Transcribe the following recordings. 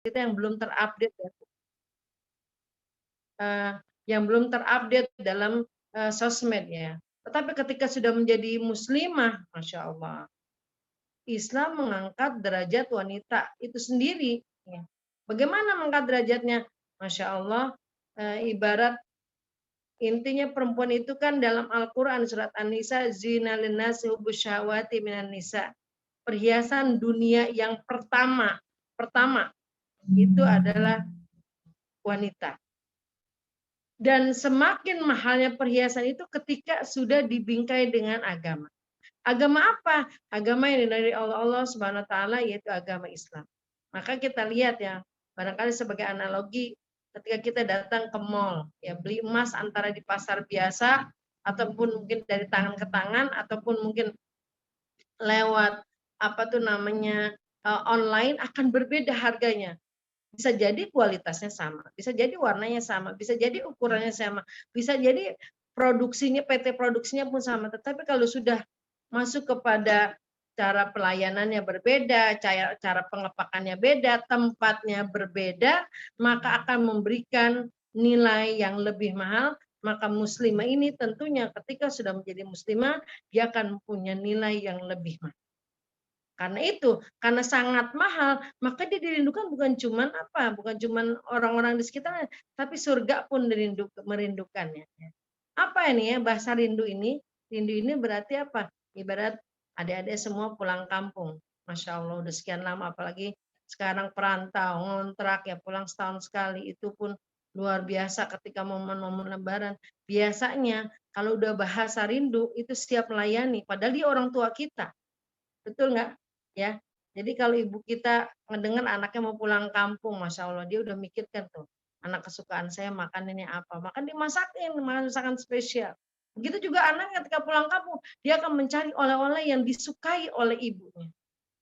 kita yang belum terupdate ya, eee, yang belum terupdate dalam, sosmed ya. Tetapi ketika sudah menjadi muslimah, Masya Allah, Islam mengangkat derajat wanita itu sendiri, ya. Bagaimana mengangkat derajatnya? Masya Allah, ibarat intinya perempuan itu kan dalam Al-Quran surat An-Nisa, zina linnasi hubbus syahawati minan nisa. Perhiasan dunia yang pertama itu adalah wanita. Dan semakin mahalnya perhiasan itu ketika sudah dibingkai dengan agama. Agama apa? Agama yang dari Allah Subhanahu wa taala, yaitu agama Islam. Maka kita lihat ya, barangkali sebagai analogi ketika kita datang ke mall, ya beli emas antara di pasar biasa ataupun mungkin dari tangan ke tangan ataupun mungkin lewat apa tuh namanya online akan berbeda harganya. Bisa jadi kualitasnya sama, bisa jadi warnanya sama, bisa jadi ukurannya sama, bisa jadi produksinya, PT produksinya pun sama. Tetapi kalau sudah masuk kepada cara pelayanannya berbeda, cara pengepakannya beda, tempatnya berbeda, maka akan memberikan nilai yang lebih mahal. Maka muslimah ini tentunya ketika sudah menjadi muslimah, dia akan punya nilai yang lebih mahal. Karena itu, karena sangat mahal, maka dia dirindukan bukan cuman apa, bukan cuman orang-orang di sekitarnya, tapi surga pun merindukannya. Apa ini ya bahasa rindu ini? Rindu ini berarti apa? Ibarat adik-adik semua pulang kampung. Masya Allah udah sekian lama, apalagi sekarang perantau, ngontrak ya pulang setahun sekali, itu pun luar biasa ketika momen-momen lebaran. Biasanya kalau udah bahasa rindu itu siap melayani, padahal dia orang tua kita. Betul nggak? Ya. Jadi kalau ibu kita ngedengar anaknya mau pulang kampung, Masya Allah, dia udah mikirkan tuh, anak kesukaan saya makanannya apa. Maka dimasakin, masakan spesial. Begitu juga anak ketika pulang kampung, dia akan mencari oleh-oleh yang disukai oleh ibunya.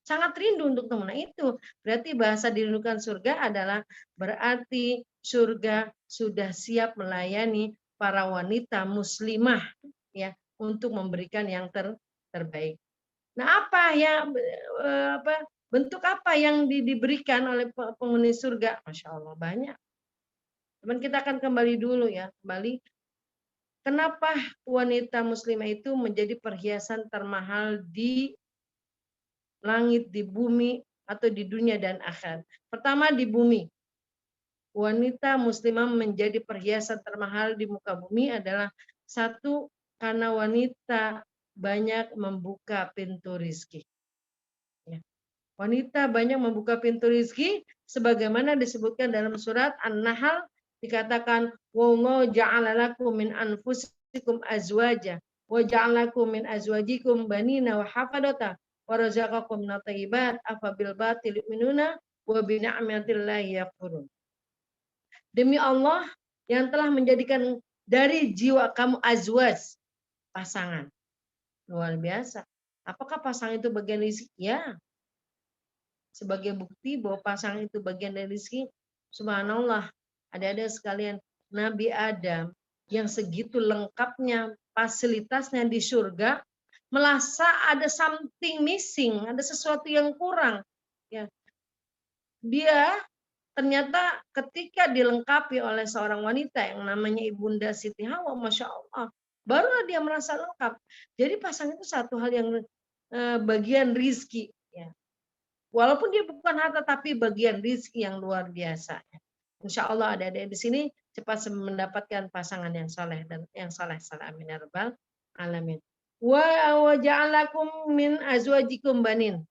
Sangat rindu untuk teman. Nah itu berarti bahasa dirindukan surga adalah berarti surga sudah siap melayani para wanita muslimah ya untuk memberikan yang terbaik. Nah, apa yang bentuk apa yang diberikan oleh penghuni surga? Masya Allah banyak. Cuman kita akan kembali dulu ya, kembali kenapa wanita muslimah itu menjadi perhiasan termahal di langit, di bumi, atau di dunia dan akhirat. Pertama di bumi. Wanita muslimah menjadi perhiasan termahal di muka bumi adalah satu, karena wanita banyak membuka pintu rizki. Wanita banyak membuka pintu rizki sebagaimana disebutkan dalam surat An-Nahl, dikatakan wallahu ja'ala lakum min anfusikum azwaja wa ja'ala lakum min azwajikum banina wa hafadata wa razaqakum minat thayyibat afabil batil yu'minuna wa bi ni'matillahi yakfurun. Demi Allah yang telah menjadikan dari jiwa kamu azwaj, pasangan. Luar biasa. Apakah pasangan itu bagian rizki? Ya, sebagai bukti bahwa pasangan itu bagian dari rezeki. Subhanallah, adik-adik sekalian, Nabi Adam yang segitu lengkapnya fasilitasnya di surga, merasa ada something missing, ada sesuatu yang kurang. Ya, dia ternyata ketika dilengkapi oleh seorang wanita yang namanya Ibunda Siti Hawa, Masya Allah, barulah dia merasa lengkap. Jadi pasangan itu satu hal yang bagian rizki. Ya. Walaupun dia bukan harta, tapi bagian rizki yang luar biasa. Insya Allah ada di sini cepat mendapatkan pasangan yang soleh dan yang soleh. Amin ya rabbal alamin. Wa ja'alakum min azwajikum banin.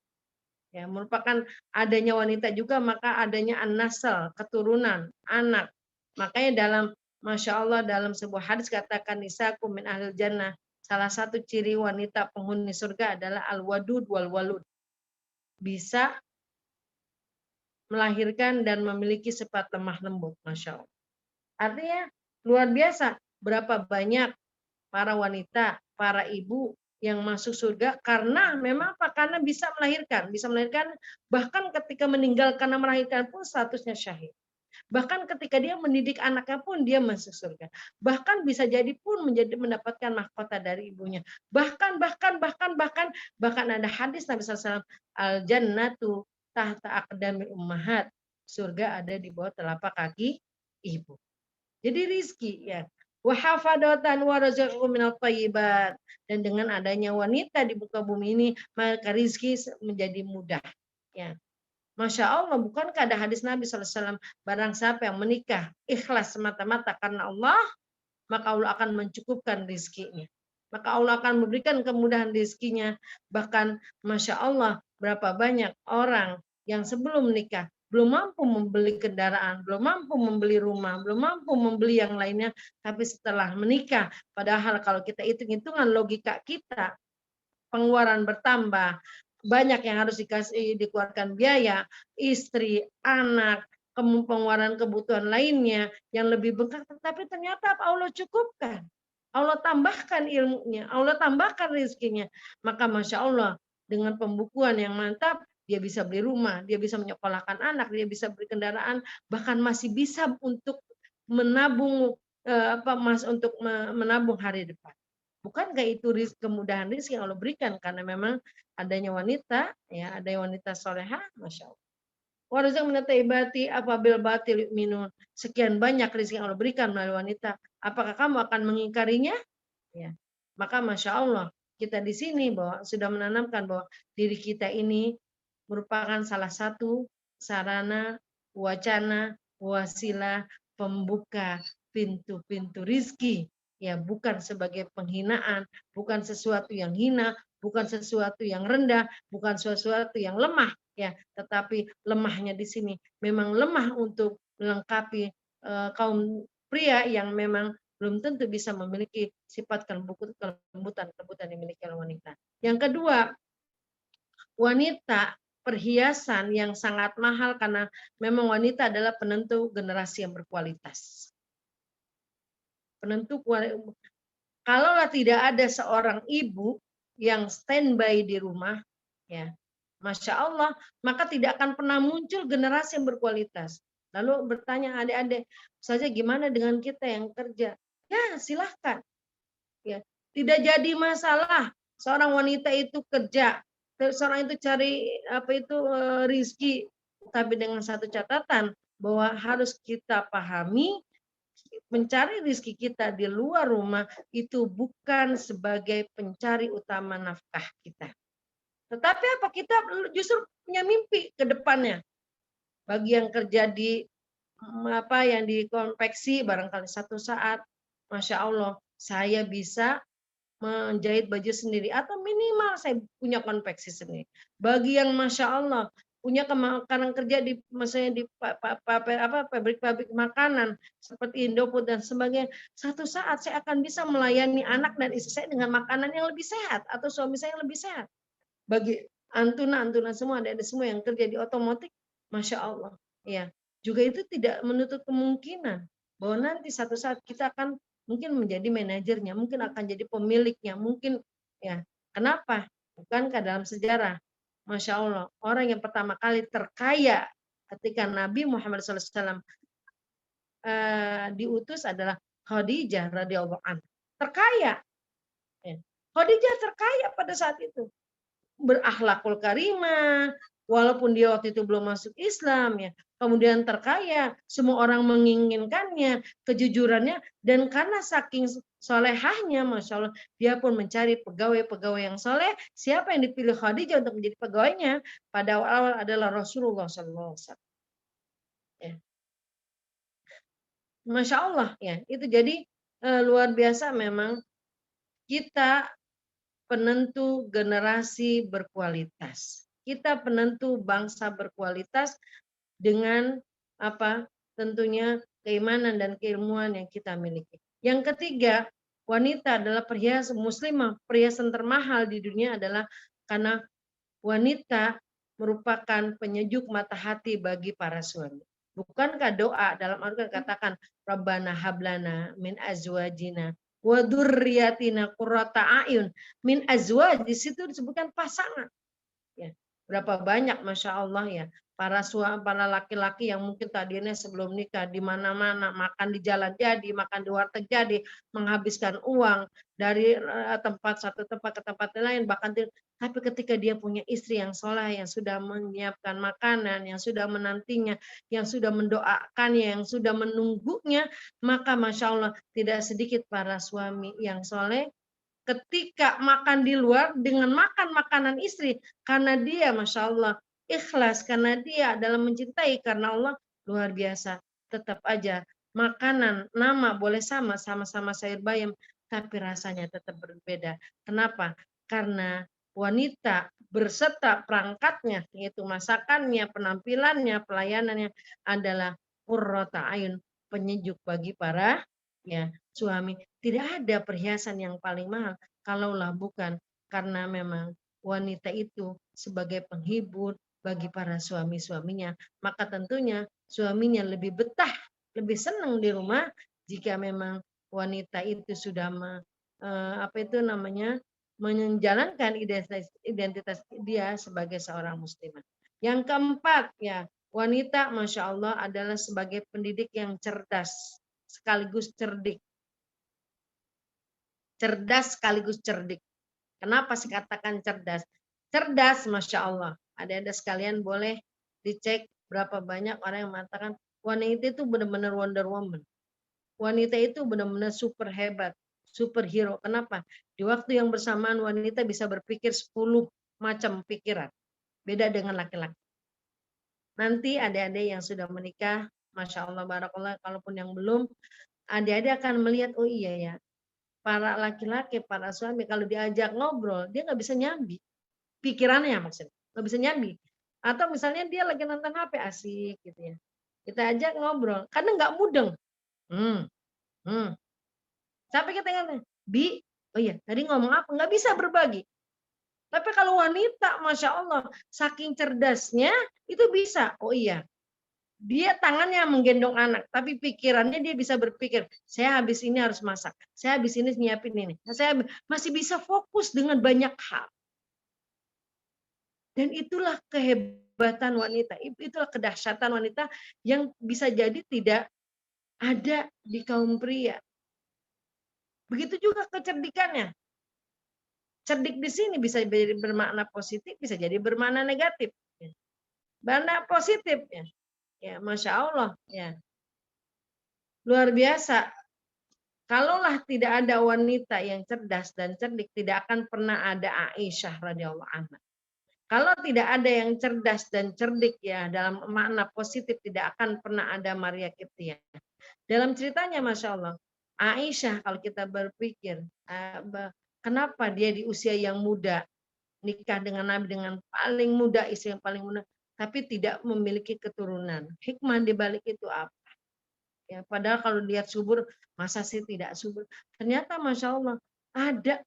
Ya, merupakan adanya wanita juga maka adanya an-nasl, keturunan, anak. Makanya dalam Masya Allah dalam sebuah hadis katakan nisakum min ahlil jannah. Salah satu ciri wanita penghuni surga adalah al-wadud wal walud. Bisa melahirkan dan memiliki sifat lemah lembut, Masya Allah. Artinya luar biasa berapa banyak para wanita, para ibu yang masuk surga karena memang apa? Karena bisa melahirkan bahkan ketika meninggal karena melahirkan pun statusnya syahid. Bahkan ketika dia mendidik anaknya pun dia masuk surga. Bahkan bisa jadi pun mendapatkan mahkota dari ibunya. Bahkan ada hadis Nabi SAW, al jannatu tahta aqdamil ummahat. surga ada di bawah telapak kaki ibu. Jadi rizki ya. Wa hafadatan wa razaqakum minat thayyibat. Dan dengan adanya wanita di muka bumi ini, maka rizki menjadi mudah. Ya. Masya Allah, bukankah ada hadis Nabi SAW, barang siapa yang menikah ikhlas semata-mata karena Allah, maka Allah akan mencukupkan rizkinya. Maka Allah akan memberikan kemudahan rizkinya. Bahkan Masya Allah, berapa banyak orang yang sebelum menikah belum mampu membeli kendaraan, belum mampu membeli rumah, belum mampu membeli yang lainnya, tapi setelah menikah, padahal kalau kita hitung-hitungan logika kita, pengeluaran bertambah, banyak yang harus dikeluarkan biaya, istri, anak, pengeluaran kebutuhan lainnya yang lebih bengkak, tapi ternyata Allah cukupkan. Allah tambahkan ilmunya, Allah tambahkan rezekinya. Maka Masya Allah, dengan pembukuan yang mantap, dia bisa beli rumah, dia bisa menyekolahkan anak, dia bisa beli kendaraan, bahkan masih bisa untuk menabung untuk menabung hari depan. Bukankah itu kemudahan rizki yang Allah berikan karena memang adanya wanita, ya ada wanita solehah, masya Allah. Warzak minataibati apabil batil minun. Sekian banyak rizki yang Allah berikan melalui wanita. Apakah kamu akan mengingkarinya? Ya. Maka masya Allah kita di sini bahwa sudah menanamkan bahwa diri kita ini merupakan salah satu sarana, wacana, wasilah pembuka pintu-pintu rizki. Ya, bukan sebagai penghinaan, bukan sesuatu yang hina, bukan sesuatu yang rendah, bukan sesuatu yang lemah, ya, tetapi lemahnya di sini memang lemah untuk melengkapi kaum pria yang memang belum tentu bisa memiliki sifat kelembutan yang dimiliki oleh wanita. Yang kedua, wanita perhiasan yang sangat mahal karena memang wanita adalah penentu generasi yang berkualitas. Penentu kalaulah tidak ada seorang ibu yang standby di rumah, ya, Masya Allah, maka tidak akan pernah muncul generasi yang berkualitas. Lalu bertanya adik-adik, saja gimana dengan kita yang kerja? Ya silahkan. Ya, tidak jadi masalah seorang wanita itu kerja, seorang itu cari rizki, tapi dengan satu catatan bahwa harus kita pahami mencari rizki kita di luar rumah itu bukan sebagai pencari utama nafkah kita. Tetapi apa kita justru punya mimpi ke depannya. Bagi yang kerja di yang di konveksi barangkali satu saat, Masya Allah, saya bisa menjahit baju sendiri atau minimal saya punya konveksi sendiri. Bagi yang Masya Allah punya kemakanan kerja di misalnya di pabrik-pabrik makanan seperti Indofood dan sebagainya, satu saat saya akan bisa melayani anak dan istri saya dengan makanan yang lebih sehat atau suami saya yang lebih sehat. Bagi antuna semua, ada semua yang kerja di otomotif, Masya Allah, ya juga itu tidak menutup kemungkinan bahwa nanti satu saat kita akan mungkin menjadi manajernya, mungkin akan jadi pemiliknya, mungkin ya. Kenapa? Bukankah dalam sejarah, Masya Allah, orang yang pertama kali terkaya ketika Nabi Muhammad SAW diutus adalah Khadijah radhiyallahu anha. Terkaya. Ya. Khadijah terkaya pada saat itu. Berakhlakul karimah, walaupun dia waktu itu belum masuk Islam ya, kemudian terkaya, semua orang menginginkannya, kejujurannya, dan karena saking solehahnya, Masya Allah, dia pun mencari pegawai-pegawai yang soleh. Siapa yang dipilih Khadijah untuk menjadi pegawainya? Pada awal adalah Rasulullah SAW. Ya. Masya Allah ya, itu jadi luar biasa memang kita penentu generasi berkualitas. Kita penentu bangsa berkualitas dengan apa? Tentunya keimanan dan keilmuan yang kita miliki. Yang ketiga, wanita adalah perhiasan muslimah, perhiasan termahal di dunia adalah karena wanita merupakan penyejuk mata hati bagi para suami. Bukankah doa dalam Al-Quran katakan Rabbana hablana min azwajina wa dzurriyyatina qurrata a'yun, min azwaj di situ disebutkan pasangan. Ya, berapa banyak Masya Allah ya para laki-laki yang mungkin tadinya sebelum nikah di mana-mana, makan di jalan jadi, makan di warteg jadi, menghabiskan uang dari tempat satu tempat ke tempat lain, bahkan Tapi ketika dia punya istri yang soleh, yang sudah menyiapkan makanan, yang sudah menantinya, yang sudah mendoakannya, yang sudah menunggunya, maka Masya Allah tidak sedikit para suami yang soleh ketika makan di luar dengan makan makanan istri. Karena dia Masya Allah ikhlas, karena dia dalam mencintai karena Allah luar biasa. Tetap aja makanan nama boleh sama-sama sayur bayam, tapi rasanya tetap berbeda. Kenapa? Karena wanita berserta perangkatnya, yaitu masakannya, penampilannya, pelayanannya adalah qurrata ayun, penyejuk bagi para ya suami. Tidak ada perhiasan yang paling mahal kalaulah bukan karena memang wanita itu sebagai penghibur bagi para suami-suaminya, maka tentunya suaminya lebih betah, lebih senang di rumah jika memang wanita itu sudah apa itu namanya menjalankan identitas dia sebagai seorang muslimah. Yang keempat ya, wanita Masya Allah adalah sebagai pendidik yang cerdas sekaligus cerdik. Cerdas sekaligus cerdik. Kenapa sih katakan cerdas? Cerdas Masya Allah. Ada sekalian boleh dicek berapa banyak orang yang mengatakan wanita itu benar-benar Wonder Woman. Wanita itu benar-benar super hebat, superhero. Kenapa? Di waktu yang bersamaan wanita bisa berpikir 10 macam pikiran. Beda dengan laki-laki. Nanti adik-adik yang sudah menikah, Masya Allah, Barakallah, kalaupun yang belum, adik-adik akan melihat, oh iya ya, para laki-laki, para suami, kalau diajak ngobrol, dia nggak bisa nyambi. Pikirannya maksudnya, nggak bisa nyambi. Atau misalnya dia lagi nonton HP asik gitu ya. Kita ajak ngobrol, kadang nggak mudeng. Hmm, hmm. Sampai kita ingat, Bi, oh iya, tadi ngomong apa? Nggak bisa berbagi. Tapi kalau wanita, Masya Allah, saking cerdasnya, itu bisa. Oh iya, dia tangannya menggendong anak, tapi pikirannya dia bisa berpikir, saya habis ini harus masak, saya habis ini nyiapin ini, saya masih bisa fokus dengan banyak hal. Dan itulah kehebatan wanita, itulah kedahsyatan wanita yang bisa jadi tidak ada di kaum pria. Begitu juga kecerdikannya. Cerdik di sini bisa jadi bermakna positif, bisa jadi bermakna negatif. Makna positif ya, Masya Allah ya, luar biasa. Kalaulah tidak ada wanita yang cerdas dan cerdik, tidak akan pernah ada Aisyah radhiyallahu anha. Kalau tidak ada yang cerdas dan cerdik ya dalam makna positif, tidak akan pernah ada Maria Qibtiyah. Dalam ceritanya Masya Allah, Aisyah kalau kita berpikir, kenapa dia di usia yang muda, nikah dengan Nabi dengan paling muda, istri yang paling muda, tapi tidak memiliki keturunan. Hikmah di balik itu apa? Ya, padahal kalau lihat subur, masa sih tidak subur? Ternyata Masya Allah, ada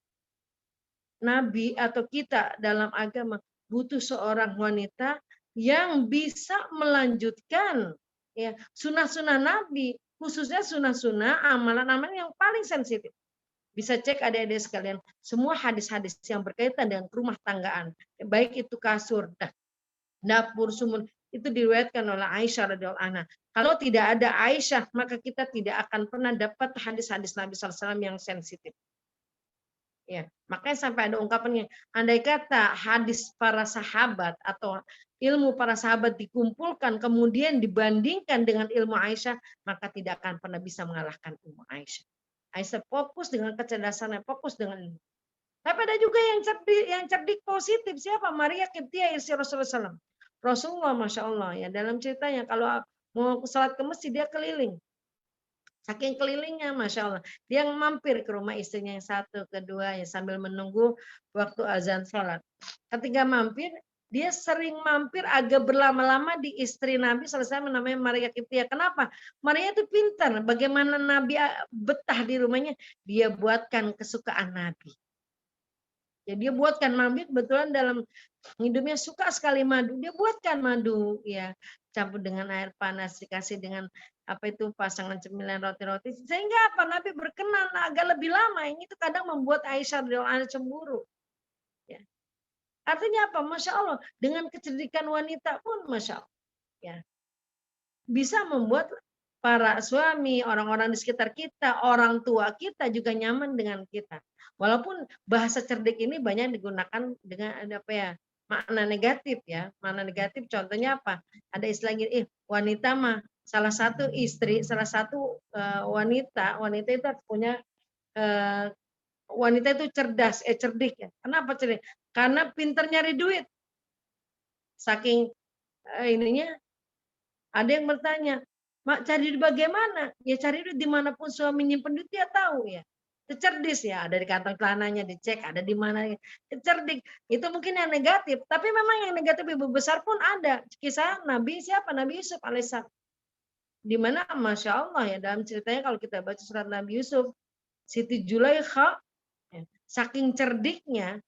Nabi atau kita dalam agama butuh seorang wanita yang bisa melanjutkan ya sunnah-sunnah Nabi, khususnya sunnah-sunnah amalan-amalan yang paling sensitif. Bisa cek adik-adik sekalian, semua hadis-hadis yang berkaitan dengan rumah tanggaan, baik itu kasur, dapur, sumur, itu diriwayatkan oleh Aisyah radhiyallahu anha. Kalau tidak ada Aisyah, maka kita tidak akan pernah dapat hadis-hadis Nabi SAW yang sensitif. Ya, makanya sampai ada ungkapannya, andai kata hadis para sahabat atau ilmu para sahabat dikumpulkan kemudian dibandingkan dengan ilmu Aisyah, maka tidak akan pernah bisa mengalahkan ilmu Aisyah. Aisyah fokus dengan kecerdasannya, fokus dengan ilmu. Tapi ada juga yang cerdik positif. Siapa? Maria Qibtiyah istri Rasulullah SAW. Rasulullah Masya Allah ya dalam ceritanya kalau mau salat ke masjid dia keliling. Saking kelilingnya Masya Allah. Dia mampir ke rumah istrinya yang satu, kedua ya sambil menunggu waktu azan sholat. Ketika mampir, dia sering mampir agak berlama-lama di istri Nabi selesai namanya Maria Qibtiyah. Kenapa? Maria itu pintar. Bagaimana Nabi betah di rumahnya, dia buatkan kesukaan Nabi. Ya, dia buatkan Nabi kebetulan dalam hidupnya suka sekali madu. Dia buatkan madu ya, campur dengan air panas, dikasih dengan apa itu pasangan cemilan roti-roti sehingga apa Nabi berkenan agak lebih lama. Ini itu kadang membuat Aisyah radhiyallahu anha cemburu. Ya. Artinya apa? Masya Allah dengan kecerdikan wanita pun Masya Allah ya bisa membuat para suami, orang-orang di sekitar kita, orang tua kita juga nyaman dengan kita. Walaupun bahasa cerdik ini banyak digunakan dengan apa ya, makna negatif ya. Makna negatif contohnya apa? Ada istilah gini, wanita mah salah satu istri, salah satu wanita itu punya eh, wanita itu cerdas, cerdik ya. Kenapa cerdik? Karena pinter nyari duit. Saking ininya, ada yang bertanya, Mak cari duit bagaimana? Ya cari duit dimanapun suami nyimpen duit dia tahu ya. Cerdik ya, ada di kantong celananya dicek, ada di mana. Cerdik. Itu mungkin yang negatif, tapi memang yang negatif ibu besar pun ada. Kisah Nabi siapa? Nabi Yusuf alaihissalam. Di mana Masya Allah ya dalam ceritanya kalau kita baca surat Nabi Yusuf, Siti Julaikha saking cerdiknya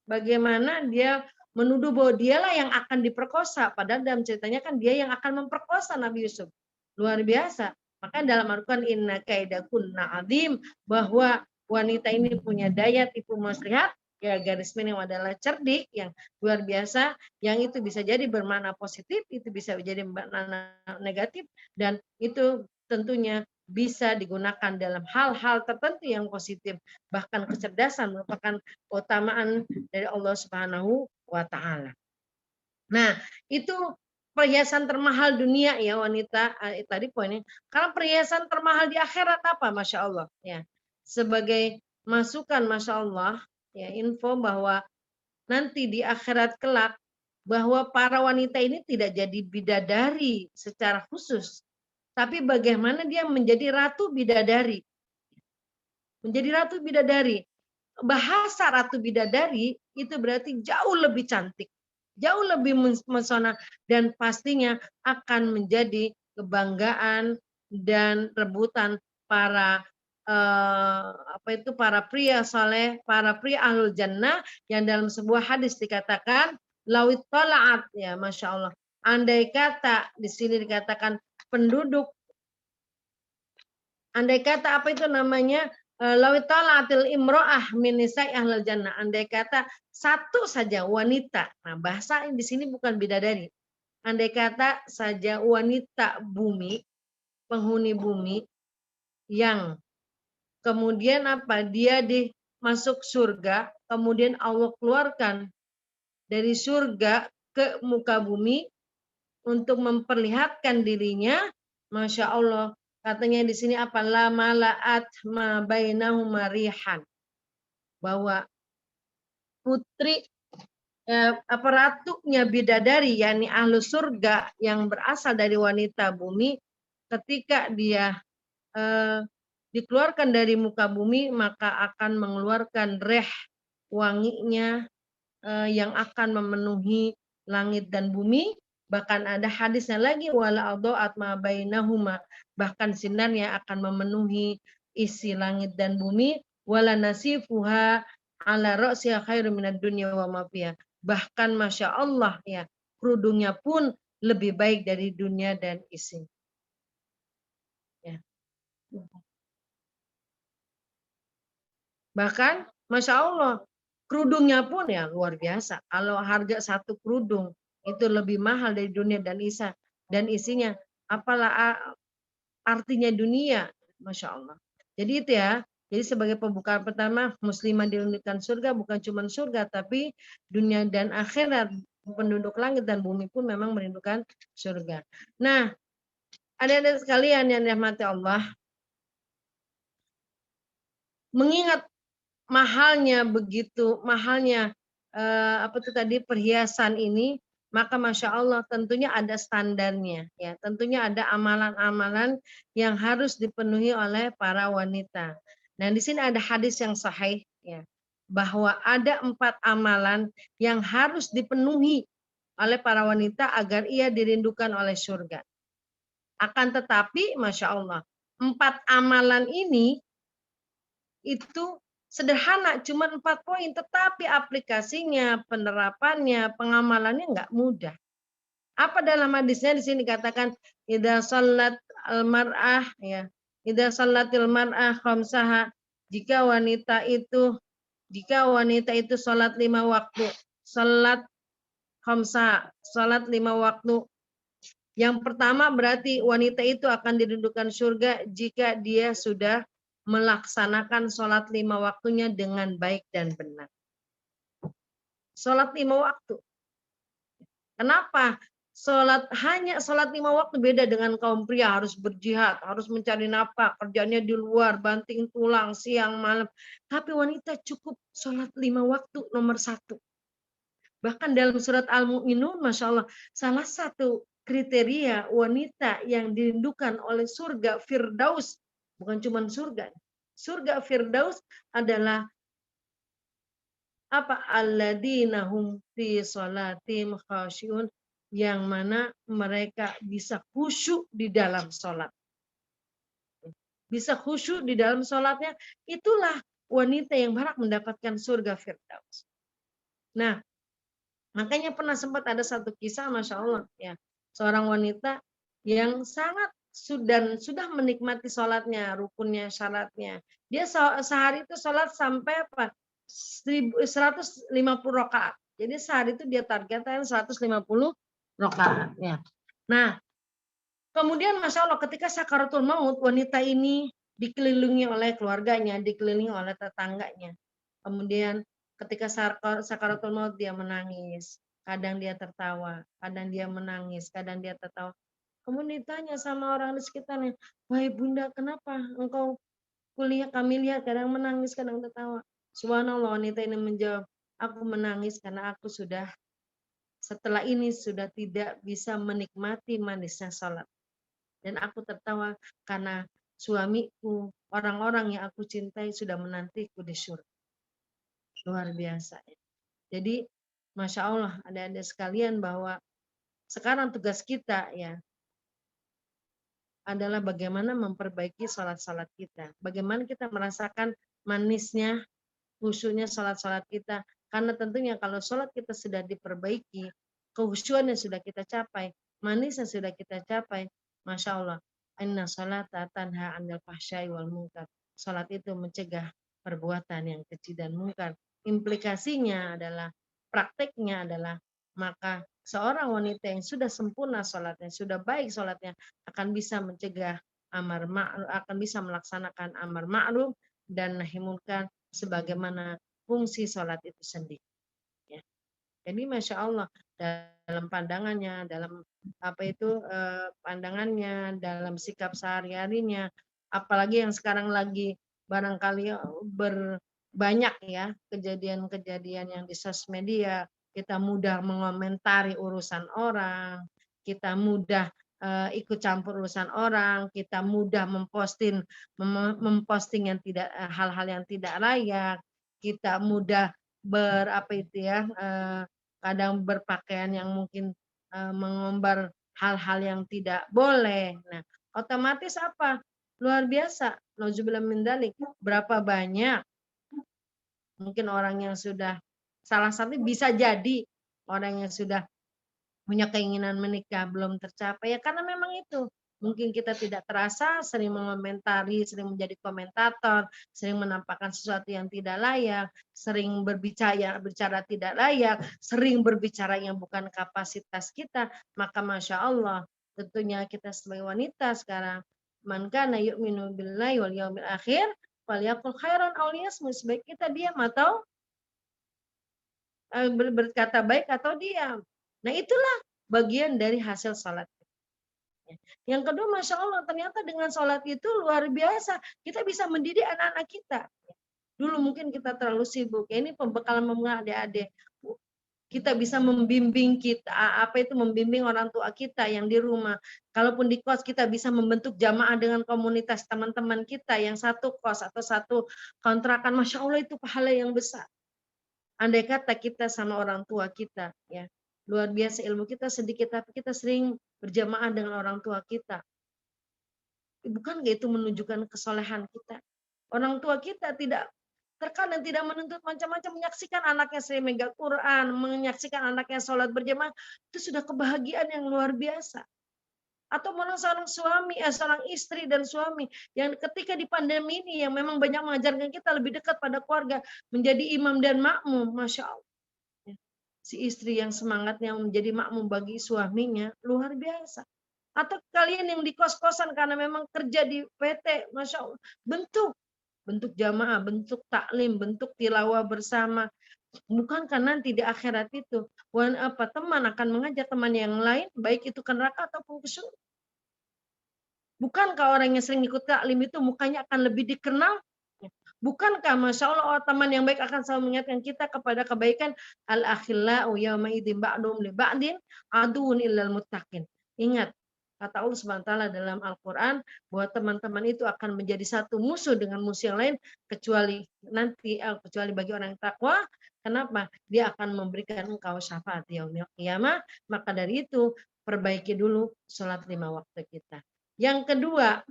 bagaimana dia menuduh bahwa dialah yang akan diperkosa. Padahal dalam ceritanya kan dia yang akan memperkosa Nabi Yusuf. Luar biasa. Maka dalam Al-Quran inna kaidakunna azim, bahwa wanita ini punya daya tipu muslihat, ya garis minim adalah cerdik yang luar biasa, yang itu bisa jadi bermakna positif, itu bisa jadi bermakna negatif, dan itu tentunya bisa digunakan dalam hal-hal tertentu yang positif. Bahkan kecerdasan merupakan keutamaan dari Allah Subhanahu wa taala. Nah, itu perhiasan termahal dunia ya wanita, tadi poinnya. Karena perhiasan termahal di akhirat apa? Masya Allah ya. Sebagai masukan Masya Allah ya, info bahwa nanti di akhirat kelak bahwa para wanita ini tidak jadi bidadari secara khusus, tapi bagaimana dia menjadi ratu bidadari. Menjadi ratu bidadari. Bahasa ratu bidadari itu berarti jauh lebih cantik, jauh lebih mesona, dan pastinya akan menjadi kebanggaan dan rebutan para para pria saleh, para pria ahlul jannah, yang dalam sebuah hadis dikatakan lawit tolaat ya, Masya Allah. Andai kata di sini dikatakan penduduk, andai kata apa itu namanya, lawit talaatil imro'ah min nisa'i ahlul jannah. Andai kata satu saja wanita. Nah, bahasa di sini bukan bidadari. Andai kata saja wanita bumi, penghuni bumi yang kemudian apa? Dia masuk surga, kemudian Allah keluarkan dari surga ke muka bumi untuk memperlihatkan dirinya, Masya Allah. Katanya di sini apa? La malaat ma bainahuma rihan. Bahwa putri ratunya bidadari, yakni ahlu surga yang berasal dari wanita bumi, ketika dia dikeluarkan dari muka bumi, maka akan mengeluarkan reh wanginya yang akan memenuhi langit dan bumi. Bahkan ada hadisnya lagi, wala adha'at ma bainahuma, bahkan sinarnya akan memenuhi isi langit dan bumi, wala nasifuha ala ra'siha khairu minad dunya wa ma fiha. Bahkan Masya Allah ya, kerudungnya pun lebih baik dari dunia dan isi. Ya. Bahkan Masya Allah, kerudungnya pun ya luar biasa. Kalau harga satu kerudung itu lebih mahal dari dunia dan isinya. Apalah artinya dunia, Masya Allah. Jadi itu ya. Jadi sebagai pembukaan pertama, muslimah dirindukan surga, bukan cuma surga, tapi dunia dan akhirat. Penduduk langit dan bumi pun memang merindukan surga. Nah, adik-adik sekalian yang dirahmati Allah, mengingat mahalnya perhiasan ini, maka Masya Allah tentunya ada standarnya ya, tentunya ada amalan-amalan yang harus dipenuhi oleh para wanita. Nah, di sini ada hadis yang sahih ya, bahwa ada 4 amalan yang harus dipenuhi oleh para wanita agar ia dirindukan oleh surga. Akan tetapi Masya Allah, 4 amalan ini itu sederhana, cuma 4 poin, tetapi aplikasinya, penerapannya, pengamalannya nggak mudah. Apa dalam hadisnya di sini katakan idza shallat al-mar'ah ya, idza shallatil mar'ah khamsaha, jika wanita itu salat 5 waktu, salat khamsa, salat 5 waktu, Yang pertama berarti wanita itu akan dirindukan surga jika dia sudah melaksanakan sholat 5 waktunya dengan baik dan benar. Sholat 5 waktu. Kenapa? Hanya sholat 5 waktu beda dengan kaum pria harus berjihad, harus mencari nafkah, kerjanya di luar, banting tulang siang malam. Tapi wanita cukup sholat 5 waktu nomor 1. Bahkan dalam surat Al-Mu'minun, Masya Allah, salah satu kriteria wanita yang dirindukan oleh surga Firdaus, bukan cuma surga. Surga Firdaus adalah apa? Alladzina hum fi sholatim khasyi'un, yang mana mereka bisa khusyuk di dalam sholat. Bisa khusyuk di dalam sholatnya, itulah wanita yang berhak mendapatkan surga Firdaus. Nah, makanya pernah sempat ada satu kisah, Masya Allah, ya, seorang wanita yang sangat sudah menikmati sholatnya, rukunnya, syaratnya. Dia sehari itu sholat sampai apa? 150 rakaat. Jadi sehari itu dia targetkan 150 rakaat. Ya. Nah, kemudian Masya Allah ketika sakaratul maut, wanita ini dikelilingi oleh keluarganya, dikelilingi oleh tetangganya. Kemudian ketika sakaratul maut dia menangis. Kadang dia tertawa, kadang dia menangis, kadang dia tertawa. Kemudian ditanya sama orang di sekitarnya, "Wahai bunda, kenapa engkau kami lihat kadang menangis, kadang tertawa?" Subhanallah, wanita ini menjawab, "Aku menangis karena aku setelah ini sudah tidak bisa menikmati manisnya salat. Dan aku tertawa karena suamiku, orang-orang yang aku cintai sudah menantiku di surga." Luar biasa. Jadi, Masya Allah, adik-adik sekalian, bahwa sekarang tugas kita ya adalah bagaimana memperbaiki salat-salat kita. Bagaimana kita merasakan manisnya, khusyuknya salat-salat kita. Karena tentunya kalau salat kita sudah diperbaiki, kehusyuan yang sudah kita capai, manis yang sudah kita capai, Masya Allah, inna salata tanha 'anil fahsya'i wal munkar. Salat itu mencegah perbuatan yang keji dan mungkar. Implikasinya adalah, prakteknya adalah, maka seorang wanita yang sudah sempurna salatnya, sudah baik salatnya, akan bisa mencegah amar ma'ruf, akan bisa melaksanakan amar ma'ruf dan nahi munkar sebagaimana fungsi salat itu sendiri. Ya. Jadi Masya Allah, dalam pandangannya, dalam apa itu pandangannya, dalam sikap sehari-harinya, apalagi yang sekarang lagi barangkali banyak ya kejadian-kejadian yang di sosial media, kita mudah mengomentari urusan orang, kita mudah ikut campur urusan orang, kita mudah memposting yang tidak hal-hal yang tidak layak, kita mudah berapa itu ya, kadang berpakaian yang mungkin mengumbar hal-hal yang tidak boleh. Nah, otomatis apa? Luar biasa. Nauzubillah min dzalik. Berapa banyak mungkin orang yang sudah, salah satu bisa jadi orang yang sudah punya keinginan menikah belum tercapai ya karena memang itu mungkin kita tidak terasa sering mengomentari, sering menjadi komentator, sering menampakkan sesuatu yang tidak layak, sering bicara tidak layak, sering berbicara yang bukan kapasitas kita, maka Masya Allah tentunya kita sebagai wanita sekarang, man kana yu'minu billahi wal yaumil akhir falyaqul khairan aw liyasmut, sebaik kita diam atau berkata baik atau diam. Nah itulah bagian dari hasil salat. Yang kedua, Masya Allah, ternyata dengan salat itu luar biasa. Kita bisa mendidik anak-anak kita. Dulu mungkin kita terlalu sibuk. Ya, ini pembekalan adik-adik. Kita bisa membimbing membimbing orang tua kita yang di rumah. Kalaupun di kos kita bisa membentuk jamaah dengan komunitas teman-teman kita yang satu kos atau satu kontrakan. Masya Allah, itu pahala yang besar. Andai kata kita sama orang tua kita, ya luar biasa ilmu kita sedikit, tapi kita sering berjamaah dengan orang tua kita. Bukan nggak itu menunjukkan kesolehan kita? Orang tua kita terkadang tidak menuntut macam-macam, menyaksikan anaknya sering megang Quran, menyaksikan anaknya sholat berjamaah, itu sudah kebahagiaan yang luar biasa. Atau malah seorang istri dan suami yang ketika di pandemi ini yang memang banyak mengajarkan kita lebih dekat pada keluarga, menjadi imam dan makmum, Masya Allah. Si istri yang semangatnya menjadi makmum bagi suaminya luar biasa. Atau kalian yang di kos-kosan karena memang kerja di PT, Masya Allah, bentuk bentuk jamaah, bentuk taklim, bentuk tilawah bersama. Bukankah nanti di akhirat itu teman akan mengajak teman yang lain, baik itu ke neraka ataupun ke surga? Bukankah orang yang sering ikut taklim itu mukanya akan lebih dikenal? Bukankah Masya Allah teman yang baik akan selalu mengingatkan kita kepada kebaikan? Al-akhillau yawma idzin ba'dhum li ba'din aduun illal muttaqin. Ingat, kata Allah Subhanahu wa taala dalam Al-Qur'an bahwa teman-teman itu akan menjadi satu musuh dengan musuh yang lain kecuali bagi orang yang takwa. Kenapa? Dia akan memberikan engkau syafaat yaumil qiyamah. Maka dari itu perbaiki dulu sholat 5 waktu kita. Yang kedua,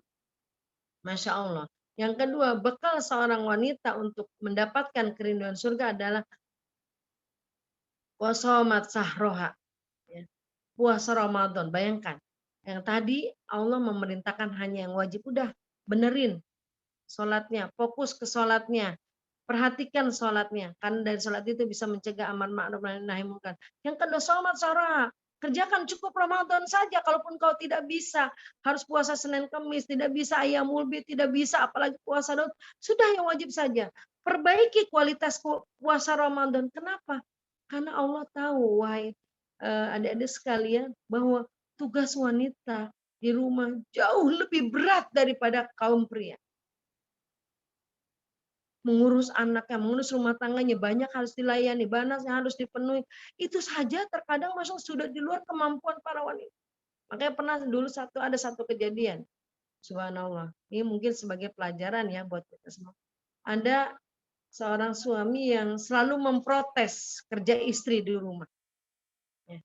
Masya Allah. Yang kedua, bekal seorang wanita untuk mendapatkan kerinduan surga adalah wasomat sahroha. Ya. Puasa Ramadan. Bayangkan. Yang tadi Allah memerintahkan hanya yang wajib. Udah benerin sholatnya. Fokus ke sholatnya. Perhatikan sholatnya. Karena dari sholat itu bisa mencegah amar ma'ruf nahi munkar. Yang kedua, somat sahroha. Kerjakan cukup Ramadan saja. Kalaupun kau tidak bisa, harus puasa Senin Kamis, tidak bisa Ayyamul Bid, tidak bisa apalagi puasa Daud, sudah yang wajib saja. Perbaiki kualitas puasa Ramadan. Kenapa? Karena Allah tahu, wahai adik-adik sekalian, bahwa tugas wanita di rumah jauh lebih berat daripada kaum pria. Mengurus anaknya, mengurus rumah tangganya, banyak harus dilayani, banyak yang harus dipenuhi. Itu saja terkadang masuk sudah di luar kemampuan para wanita. Makanya pernah dulu ada satu kejadian. Subhanallah. Ini mungkin sebagai pelajaran ya buat kita semua. Ada seorang suami yang selalu memprotes kerja istri di rumah. Ya.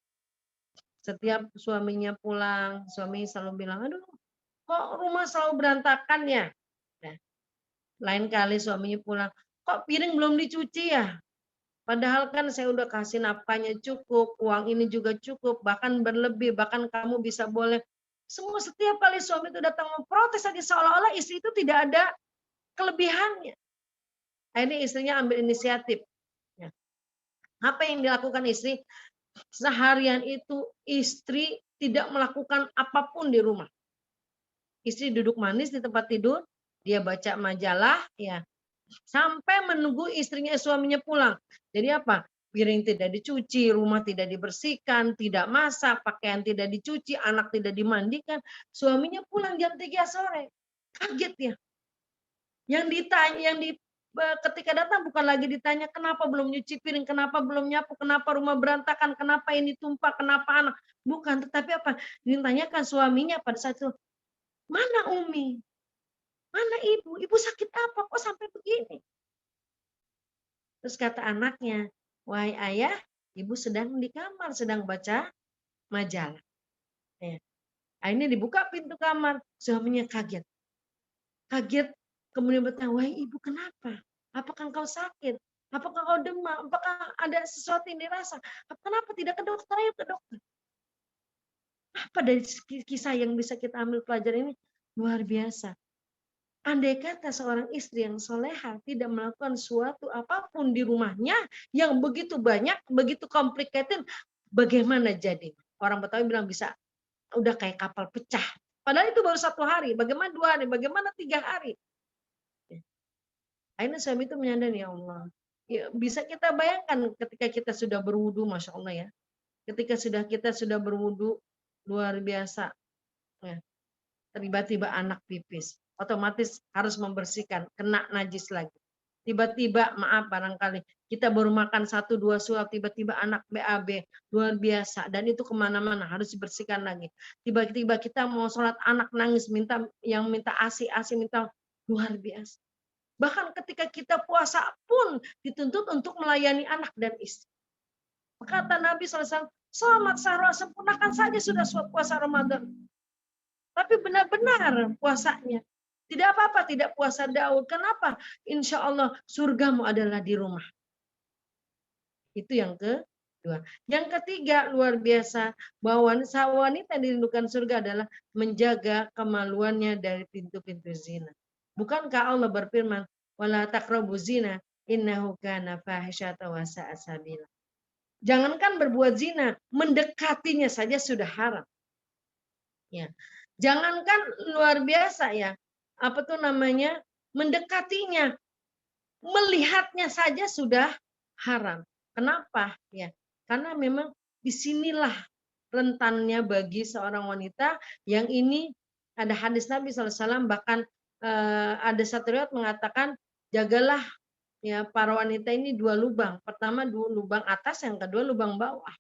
Setiap suaminya pulang, suami selalu bilang, aduh kok rumah selalu berantakan ya? Nah, lain kali suaminya pulang, kok piring belum dicuci ya? Padahal kan saya udah kasih nafkahnya cukup, uang ini juga cukup, bahkan berlebih, bahkan kamu bisa boleh. Semua setiap kali suami itu datang memprotes lagi seolah-olah istri itu tidak ada kelebihannya. Akhirnya istrinya ambil inisiatif. Ya. Apa yang dilakukan istri? Seharian itu istri tidak melakukan apapun di rumah. Istri duduk manis di tempat tidur, dia baca majalah, ya, sampai menunggu istrinya suaminya pulang. Jadi apa? Piring tidak dicuci, rumah tidak dibersihkan, tidak masak, pakaian tidak dicuci, anak tidak dimandikan. Suaminya pulang jam 3 sore. Kaget ya. Yang ditanya, ketika datang bukan lagi ditanya kenapa belum nyuci piring, kenapa belum nyapu, kenapa rumah berantakan, kenapa ini tumpah, kenapa anak. Bukan, tetapi apa? Ditanyakan suaminya pada saat itu, mana Umi? Mana ibu? Ibu sakit apa? Kok sampai begini? Terus kata anaknya, wahai ayah, ibu sedang di kamar, sedang baca majalah. Ya. Akhirnya dibuka pintu kamar, suaminya kaget. Kaget, kemudian bertanya, wahai ibu kenapa? Apakah engkau sakit? Apakah kau demam? Apakah ada sesuatu yang dirasa? Kenapa tidak ke dokter? Ayo ke dokter. Apa dari kisah yang bisa kita ambil pelajaran ini? Luar biasa. Andai kata seorang istri yang soleha tidak melakukan suatu apapun di rumahnya yang begitu banyak, begitu complicated, bagaimana jadi? Orang Betawi bilang bisa udah kayak kapal pecah. Padahal itu baru 1 hari, bagaimana 2 hari, bagaimana 3 hari. Akhirnya suami itu menyadari, ya Allah. Ya, bisa kita bayangkan ketika kita sudah berwudu, Masya Allah ya. Ketika kita sudah berwudu, luar biasa. Ya. Tiba-tiba anak pipis, otomatis harus membersihkan, kena najis lagi. Tiba-tiba, maaf barangkali, kita baru makan 1-2 suap, tiba-tiba anak BAB, luar biasa, dan itu kemana-mana, harus dibersihkan lagi. Tiba-tiba kita mau sholat, anak nangis, minta ASI, minta, luar biasa. Bahkan ketika kita puasa pun dituntut untuk melayani anak dan istri. Kata Nabi SAW, selamat sahur, sempurnakan saja sudah puasa Ramadan. Tapi benar-benar puasanya. Tidak apa-apa, tidak puasa Daud. Kenapa? Insya Allah surgamu adalah di rumah. Itu yang kedua. Yang ketiga, luar biasa, bahwa wanita yang dirindukan surga adalah menjaga kemaluannya dari pintu-pintu zina. Bukankah Allah berfirman, wala taqrabu zina, innahu kana fahisyata wa sa'a sabila. Jangankan berbuat zina, mendekatinya saja sudah haram. Ya. Jangankan luar biasa ya, apa tuh namanya, mendekatinya, melihatnya saja sudah haram. Kenapa? Ya, karena memang disinilah rentannya bagi seorang wanita yang ini ada hadis Nabi SAW bahkan ada satu riwayat mengatakan jagalah ya para wanita ini dua lubang. Pertama dua lubang atas, yang kedua lubang bawah.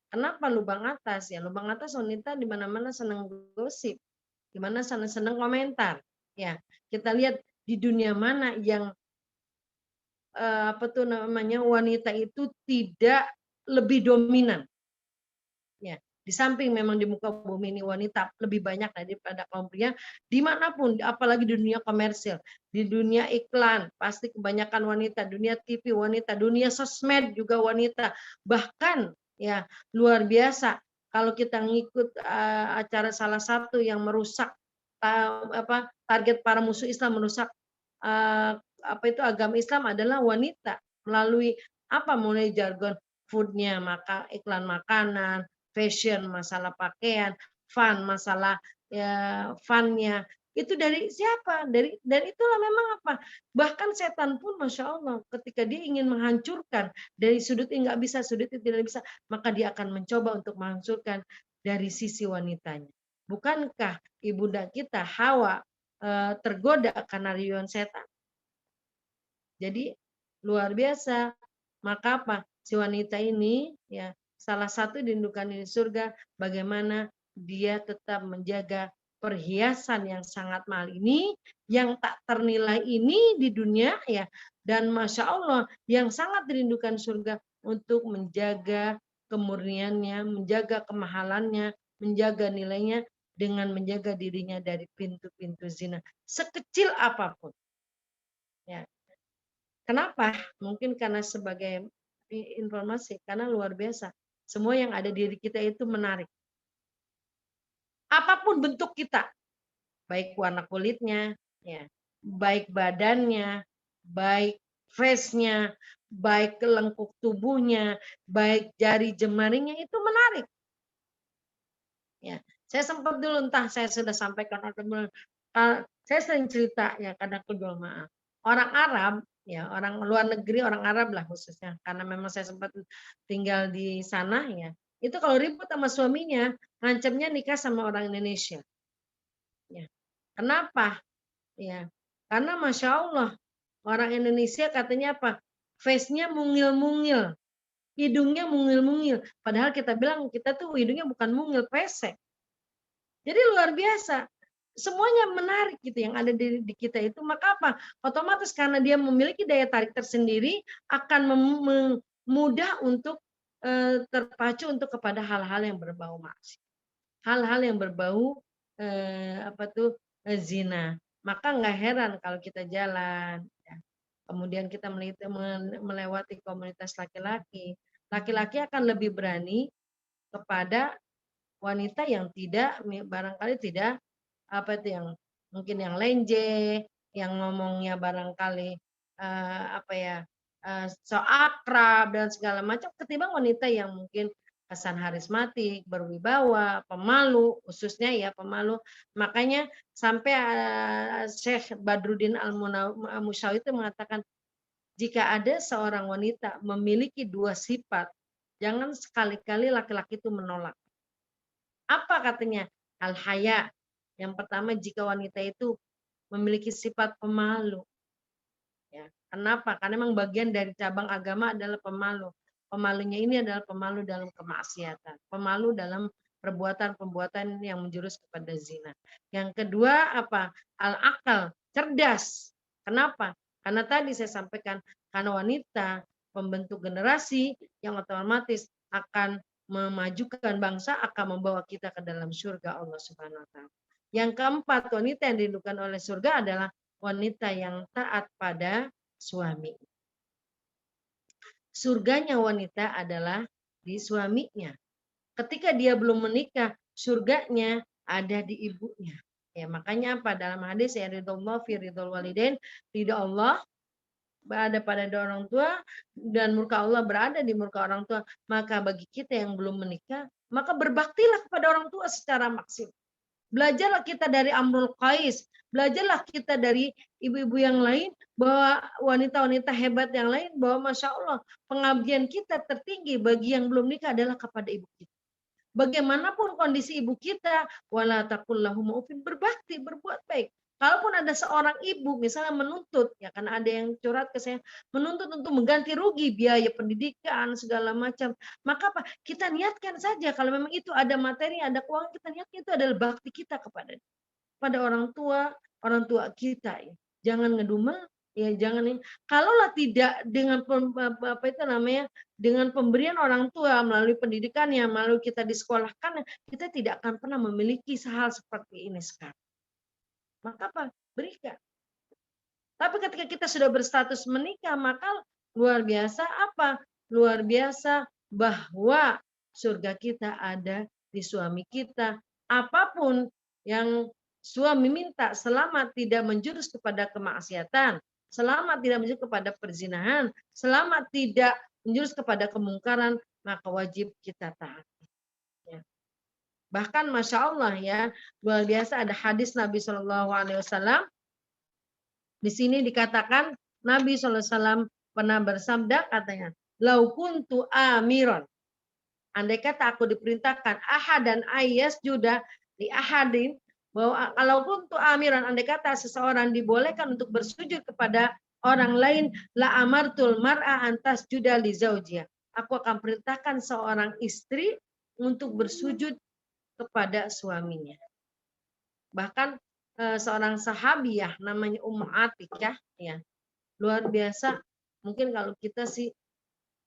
Kenapa lubang atas? Ya lubang atas wanita di mana-mana senang gosip, di mana senang komentar. Ya, kita lihat di dunia mana yang apa tuh namanya wanita itu tidak lebih dominan. Ya, di samping memang di muka bumi ini wanita lebih banyak daripada kaum pria, dimanapun, apalagi di dunia komersil, di dunia iklan, pasti kebanyakan wanita, dunia TV wanita, dunia sosmed juga wanita, bahkan ya luar biasa kalau kita ngikut acara salah satu yang merusak apa target para musuh Islam merusak apa itu agama Islam adalah wanita melalui apa mulai jargon foodnya maka iklan makanan fashion, masalah pakaian, fun, masalah ya funnya itu dari siapa? Dari itulah memang apa? Bahkan setan pun masya Allah ketika dia ingin menghancurkan dari sudut ini nggak bisa, sudut itu tidak bisa, maka dia akan mencoba untuk menghancurkan dari sisi wanitanya. Bukankah ibunda kita Hawa tergoda karena rayuan setan? Jadi luar biasa. Maka apa? Si wanita ini ya salah satu dirindukan di surga bagaimana dia tetap menjaga perhiasan yang sangat mahal ini yang tak ternilai ini di dunia ya dan masya Allah yang sangat dirindukan surga untuk menjaga kemurniannya, menjaga kemahalannya, menjaga nilainya dengan menjaga dirinya dari pintu-pintu zina sekecil apapun. Ya, kenapa? Mungkin karena sebagai informasi, karena luar biasa. Semua yang ada di diri kita itu menarik. Apapun bentuk kita, baik warna kulitnya, ya, baik badannya, baik face-nya, baik lengkuk tubuhnya, baik jari jemarinya itu menarik. Ya, saya sempat dulu entah saya sudah sampaikan atau belum. Saya sering cerita ya kadang ke jamaah. Orang Arab ya, orang luar negeri, orang Arab lah khususnya karena memang saya sempat tinggal di sana ya. Itu kalau ribut sama suaminya, ngancamnya nikah sama orang Indonesia. Ya. Kenapa? Ya. Karena Masya Allah, orang Indonesia katanya apa? Face-nya mungil-mungil, hidungnya mungil-mungil. Padahal kita bilang kita tuh hidungnya bukan mungil, pesek. Jadi luar biasa. Semuanya menarik gitu yang ada di kita itu. Maka apa? Otomatis karena dia memiliki daya tarik tersendiri akan mudah untuk terpacu untuk kepada hal-hal yang berbau maksiat. Hal-hal yang berbau apa tuh zina. Maka nggak heran kalau kita jalan ya. Kemudian kita melewati komunitas laki-laki. Laki-laki akan lebih berani kepada wanita yang tidak barangkali tidak apa itu yang mungkin yang lenje, yang ngomongnya barangkali apa ya so akrab dan segala macam ketimbang wanita yang mungkin kesan harismatik, berwibawa, pemalu, khususnya ya pemalu. Makanya sampai Syekh Badruddin Al-Musyawi itu mengatakan jika ada seorang wanita memiliki dua sifat, jangan sekali-kali laki-laki itu menolak. Apa katanya? Al-haya. Yang pertama jika wanita itu memiliki sifat pemalu. Ya. Kenapa? Karena memang bagian dari cabang agama adalah pemalu. Pemalunya ini adalah pemalu dalam kemaksiatan. Pemalu dalam perbuatan-perbuatan yang menjurus kepada zina. Yang kedua apa? Al-akal. Cerdas. Kenapa? Karena tadi saya sampaikan, karena wanita pembentuk generasi yang otomatis akan memajukan bangsa, akan membawa kita ke dalam surga Allah Subhanahu wa taala. Yang keempat, wanita yang dirindukan oleh surga adalah wanita yang taat pada suami. Surganya wanita adalah di suaminya. Ketika dia belum menikah, surganya ada di ibunya. Ya, makanya apa dalam hadis ya ridhollah fi ridhol walidain, ridho Allah berada pada orang tua dan murka Allah berada di murka orang tua. Maka bagi kita yang belum menikah, maka berbaktilah kepada orang tua secara maksimal. Belajarlah kita dari Amrul Qais, belajarlah kita dari ibu-ibu yang lain, bahwa wanita-wanita hebat yang lain, bahwa Masya Allah pengabdian kita tertinggi bagi yang belum nikah adalah kepada ibu kita. Bagaimanapun kondisi ibu kita, wala taqul lahum ufin, berbakti, berbuat baik. Kalaupun ada seorang ibu misalnya menuntut, ya kan ada yang curhat ke saya, menuntut untuk mengganti rugi biaya pendidikan segala macam, maka apa? Kita niatkan saja kalau memang itu ada materi, ada keuangan, kita niatkan itu adalah bakti kita kepada orang tua kita ya. Jangan ngedumel, ya jangan ini. Kalaulah tidak dengan apa itu namanya, dengan pemberian orang tua melalui pendidikannya, melalui kita disekolahkan, kita tidak akan pernah memiliki hal seperti ini sekarang. Maka apa? Berikan. Tapi ketika kita sudah berstatus menikah, maka luar biasa apa? Luar biasa bahwa surga kita ada di suami kita. Apapun yang suami minta, selama tidak menjurus kepada kemaksiatan, selama tidak menjurus kepada perzinahan, selama tidak menjurus kepada kemungkaran, maka wajib kita taat. Ya. Bahkan Masya Allah ya, luar biasa ada hadis Nabi SAW. Di sini dikatakan Nabi SAW pernah bersabda, katanya, lau kuntu amiron. Andai kata aku diperintahkan ahad dan ayas juga di ahadin, bahwa kalau kuntu amiron, andai kata seseorang dibolehkan untuk bersujud kepada orang lain, la amartul mar'a antas juda li zaujia. Aku akan perintahkan seorang istri untuk bersujud kepada suaminya. Bahkan seorang sahabiah namanya Ummu Atikah ya. Luar biasa. Mungkin kalau kita sih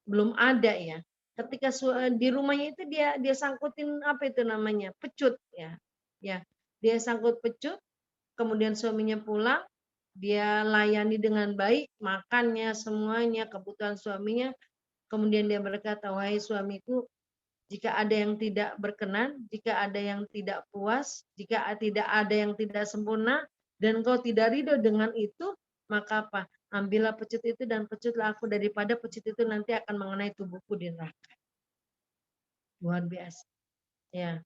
belum ada ya. Ketika di rumahnya itu dia sangkutin apa itu namanya? Pecut ya. Ya. Dia sangkut pecut, kemudian suaminya pulang, dia layani dengan baik, makannya semuanya, kebutuhan suaminya. Kemudian dia berkata, "Wahai suamiku, jika ada yang tidak berkenan, jika ada yang tidak puas, jika tidak ada yang tidak sempurna, dan kau tidak ridho dengan itu, maka apa? Ambillah pecut itu dan pecutlah aku, daripada pecut itu nanti akan mengenai tubuhku di neraka." Luar biasa. Ya.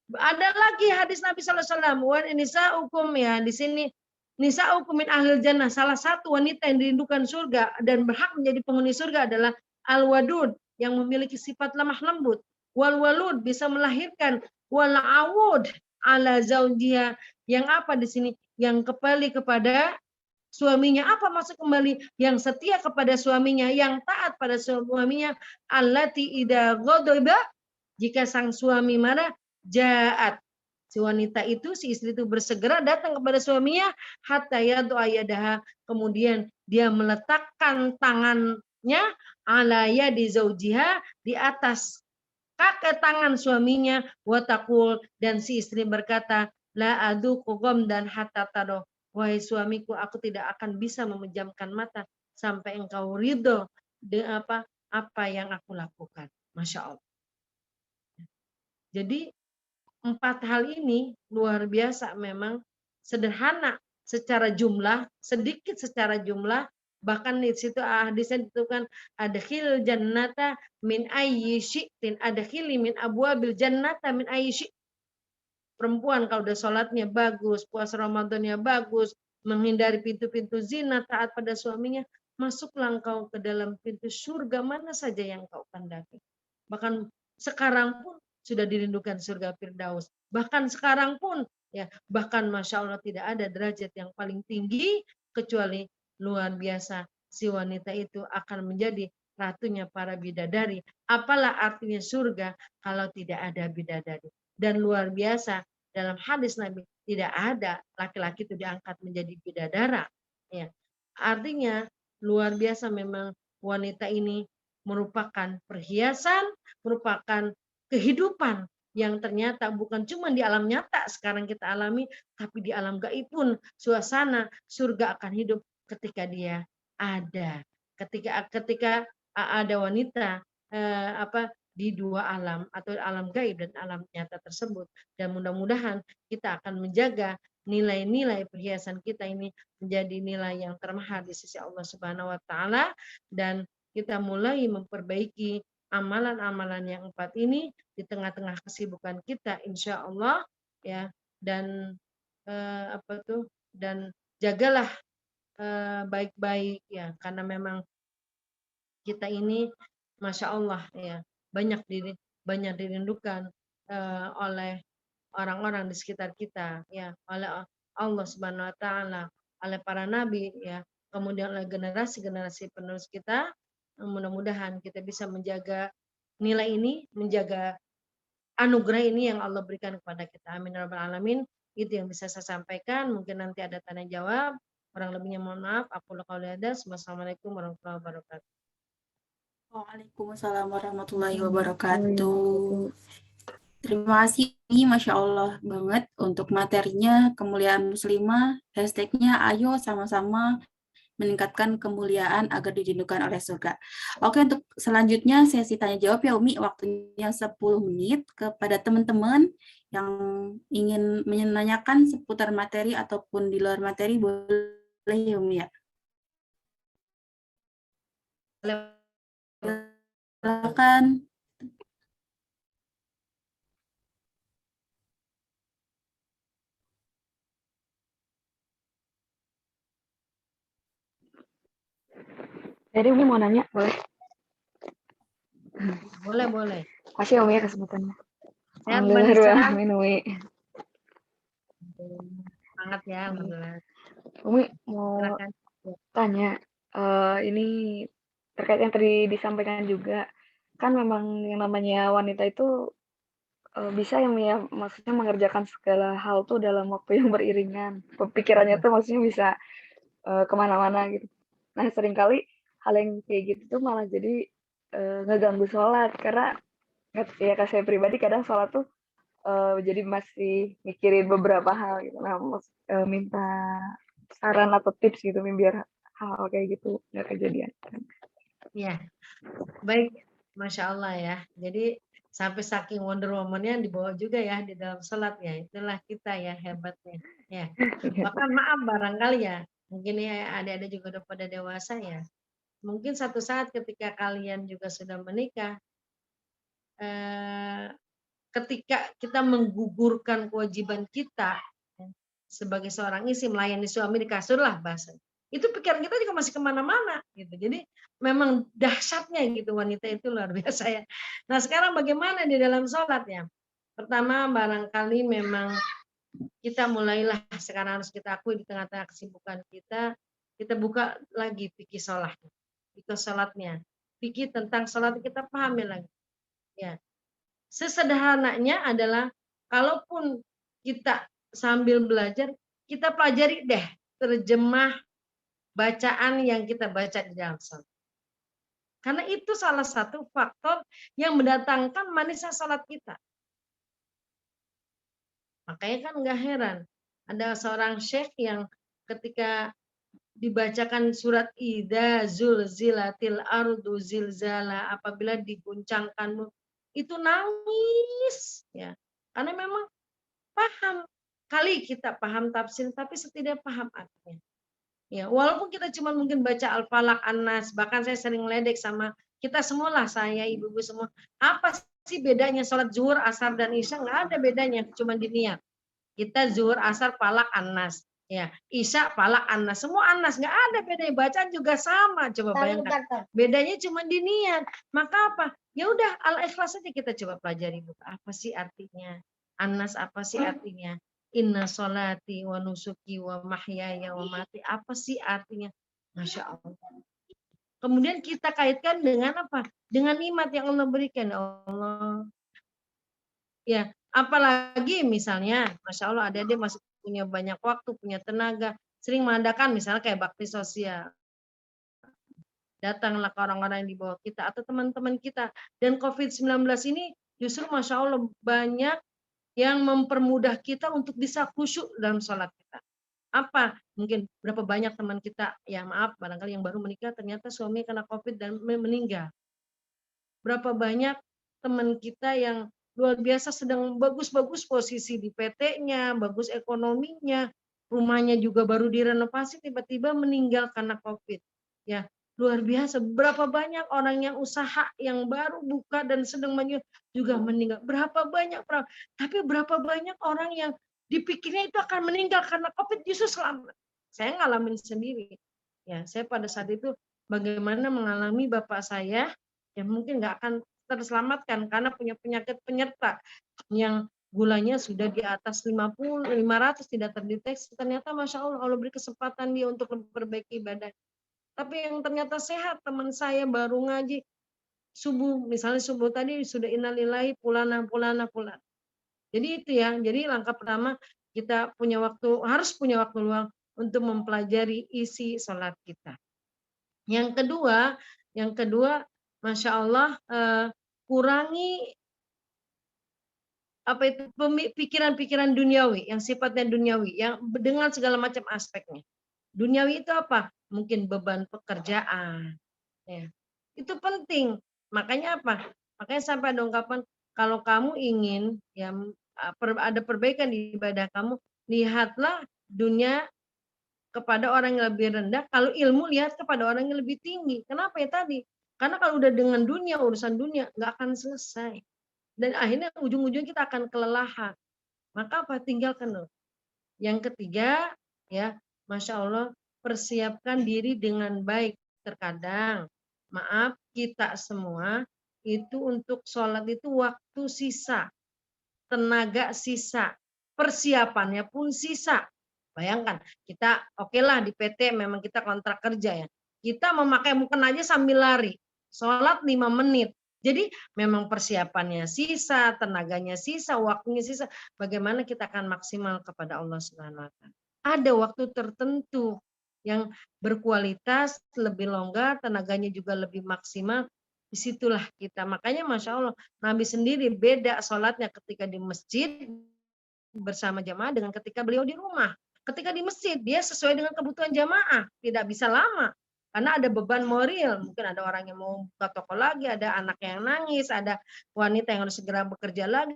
Ada lagi hadis Nabi SAW. Wan nisa hukum ya di sini. Nisa hukum min ahlil jannah. Salah satu wanita yang dirindukan surga dan berhak menjadi penghuni surga adalah al-wadud, yang memiliki sifat lemah lembut. Wal walud, bisa melahirkan. Wal awud ala zaujiha, yang apa di sini? Yang kembali kepada suaminya. Apa maksud kembali? Yang setia kepada suaminya, yang taat pada suaminya. Allati idza ghadaba, jika sang suami marah, jaat, si wanita itu, si istri itu bersegera datang kepada suaminya, hatta yadu ayadaha, kemudian dia meletakkan tangannya ala yadi zaujiha, di atas kaki tangan suaminya, watakul, dan si istri berkata, la aduku dan hatta tado, wahai suamiku, aku tidak akan bisa memejamkan mata sampai engkau ridho dengan apa yang aku lakukan. Masya Allah. Jadi 4 hal ini luar biasa, memang sederhana secara jumlah, sedikit secara jumlah, bahkan di situ hadisnya ditentukan adkhil jannata min ayyi syi'tin, adkhili min abwabil jannata min ayyi syi'. Perempuan kalau udah sholatnya bagus, puasa Ramadannya bagus, menghindari pintu-pintu zina, taat pada suaminya, masuklah engkau ke dalam pintu surga mana saja yang kau kehendaki. Bahkan sekarang pun sudah dirindukan surga Firdaus. Bahkan sekarang pun ya, bahkan Masya Allah tidak ada derajat yang paling tinggi kecuali luar biasa si wanita itu akan menjadi ratunya para bidadari. Apalah artinya surga kalau tidak ada bidadari? Dan luar biasa dalam hadis Nabi tidak ada laki-laki itu diangkat menjadi bidadara. Ya. Artinya luar biasa memang wanita ini merupakan perhiasan, merupakan kehidupan yang ternyata bukan cuma di alam nyata sekarang kita alami, tapi di alam gaib pun suasana surga akan hidup ketika dia ada. Ketika ada wanita di dua alam, atau alam gaib dan alam nyata tersebut. Dan mudah-mudahan kita akan menjaga nilai-nilai perhiasan kita ini menjadi nilai yang termahal di sisi Allah Subhanahu wa taala, dan kita mulai memperbaiki amalan-amalan yang 4 ini di tengah-tengah kesibukan kita insya Allah ya. Dan apa tuh, dan jagalah baik-baik ya, karena memang kita ini Masya Allah ya, banyak dirindukan oleh orang-orang di sekitar kita ya, oleh Allah Subhanahu wa taala, oleh para nabi ya, kemudian oleh generasi-generasi penerus kita. Mudah-mudahan kita bisa menjaga nilai ini, menjaga anugerah ini yang Allah berikan kepada kita. Amin ya rabbal alamin. Itu yang bisa saya sampaikan. Mungkin nanti ada tanya jawab. Kurang lebihnya mohon maaf. Aku qouli hadza. Wassalamualaikum warahmatullahi wabarakatuh. Waalaikumsalam warahmatullahi wabarakatuh. Terima kasih, Masya Allah banget untuk materinya, kemuliaan muslimah, hashtagnya ayo sama-sama meningkatkan kemuliaan agar dirindukan oleh surga. Oke, untuk selanjutnya sesi tanya jawab ya Umi, waktunya 10 menit kepada teman-teman yang ingin menanyakan seputar materi ataupun di luar materi, boleh ya Umi ya. Silakan. Jadi Umi mau nanya, boleh? Boleh. Makasih Umi ya kesempatannya. Sehat, Alhamdulillah, amin Umi. Semangat ya, alhamdulillah. Umi mau Silakan. tanya, ini terkait yang tadi disampaikan juga, kan memang yang namanya wanita itu bisa ya, maksudnya mengerjakan segala hal tuh dalam waktu yang beriringan. Pikirannya tuh maksudnya bisa kemana-mana gitu. Nah seringkali hal yang kayak gitu tuh malah jadi ngeganggu sholat, karena ya saya pribadi kadang sholat tuh jadi masih mikirin beberapa hal gitu. Nah, minta saran atau tips gitu biar hal kayak gitu nggak kejadian. Ya, baik. Masya Allah ya. Jadi sampai saking Wonder Woman-nya dibawa juga ya di dalam sholat ya. Itulah kita ya, hebatnya. Ya. Bahkan maaf barangkali ya, mungkin ya adik-adik juga udah pada dewasa ya. Mungkin satu saat ketika kalian juga sudah menikah, ketika kita menggugurkan kewajiban kita ya, sebagai seorang istri melayani suami di kasur lah bahasa. Itu pikiran kita juga masih kemana-mana gitu. Jadi memang dahsyatnya gitu wanita itu luar biasa ya. Nah sekarang bagaimana di dalam sholat ya? Pertama barangkali memang kita mulailah sekarang harus kita akui di tengah-tengah kesibukan kita buka lagi fikih sholat, fikih sholatnya, fikih tentang sholat kita pahami lagi. Ya, sesederhananya adalah kalaupun kita sambil belajar, kita pelajari deh terjemah bacaan yang kita baca di dalam sholat. Karena itu salah satu faktor yang mendatangkan manisnya sholat kita. Makanya kan nggak heran ada seorang syekh yang ketika dibacakan surat Idza zulzilatil ardu zilzala, apabila diguncangkan itu nangis ya. Karena memang paham, kali kita paham tafsir tapi setidaknya paham artinya. Ya, walaupun kita cuma mungkin baca Al-Falaq, An-Nas, bahkan saya sering meledek sama kita semualah, saya, ibu-ibu semua. Apa sih bedanya sholat zuhur, asar, dan isya? Nggak ada bedanya, cuma di niat. Kita zuhur, asar, falak, An-Nas. Ya, isya, falak, An-Nas. Semua An-Nas, nggak ada bedanya. Bacaan juga sama. Coba bayangkan. Bedanya cuma di niat. Maka apa? Ya udah, Al-Ikhlas saja kita coba pelajari. Apa sih artinya? An-Nas apa sih artinya? Inna sholati wa nusuki wa mahyaya wa mati. Apa sih artinya? Masya Allah. Kemudian kita kaitkan dengan apa? Dengan nikmat yang Allah berikan. Allah. Ya, apalagi misalnya, Masya Allah adik-adik masih punya banyak waktu, punya tenaga, sering mengadakan misalnya kayak bakti sosial. Datanglah ke orang-orang yang di bawah kita atau teman-teman kita. Dan COVID-19 ini justru Masya Allah banyak yang mempermudah kita untuk bisa khusyuk dalam sholat kita. Apa? Mungkin berapa banyak teman kita, ya maaf, barangkali yang baru menikah ternyata suami kena COVID dan meninggal. Berapa banyak teman kita yang luar biasa sedang bagus-bagus posisi di PT-nya, bagus ekonominya, rumahnya juga baru direnovasi, tiba-tiba meninggal karena COVID. Ya, Luar biasa, berapa banyak orang yang usaha yang baru buka dan sedang juga meninggal. Berapa banyak, tapi berapa banyak orang yang dipikirnya itu akan meninggal karena COVID justru selamat. Saya ngalamin sendiri. Ya, saya pada saat itu bagaimana mengalami bapak saya yang mungkin nggak akan terselamatkan karena punya penyakit penyerta yang gulanya sudah di atas 50, 500 tidak terdeteksi. Ternyata Masya Allah, Allah beri kesempatan dia untuk memperbaiki ibadah. Tapi yang ternyata sehat, teman saya baru ngaji subuh, misalnya subuh tadi sudah innalillahi fulana. Jadi itu ya, jadi langkah pertama kita harus punya waktu luang untuk mempelajari isi sholat kita. Yang kedua, Masya Allah, kurangi pikiran-pikiran duniawi, yang sifatnya duniawi, yang dengan segala macam aspeknya. Duniawi itu apa? Mungkin beban pekerjaan, ya. Itu penting. Makanya apa? Makanya sampai ada ungkapan, kalau kamu ingin ya ada perbaikan di ibadah kamu, lihatlah dunia kepada orang yang lebih rendah, kalau ilmu lihat kepada orang yang lebih tinggi. Kenapa ya tadi? Karena kalau udah dengan dunia, urusan dunia nggak akan selesai. Dan akhirnya ujung-ujungnya kita akan kelelahan. Maka apa? Tinggalkan loh. Yang ketiga, ya, Masya Allah, persiapkan diri dengan baik. Terkadang, maaf, kita semua itu untuk sholat itu waktu sisa, tenaga sisa, persiapannya pun sisa. Bayangkan, kita oke lah di PT memang kita kontrak kerja ya. Kita memakai mungkin aja sambil lari. Sholat 5 menit. Jadi memang persiapannya sisa, tenaganya sisa, waktunya sisa. Bagaimana kita akan maksimal kepada Allah Subhanahu wa taala. Ada waktu tertentu yang berkualitas, lebih longgar, tenaganya juga lebih maksimal. Disitulah kita. Makanya Masya Allah, Nabi sendiri beda sholatnya ketika di masjid bersama jamaah dengan ketika beliau di rumah. Ketika di masjid, dia sesuai dengan kebutuhan jamaah, tidak bisa lama. Karena ada beban moral, mungkin ada orang yang mau buka toko lagi, ada anak yang nangis, ada wanita yang harus segera bekerja lagi.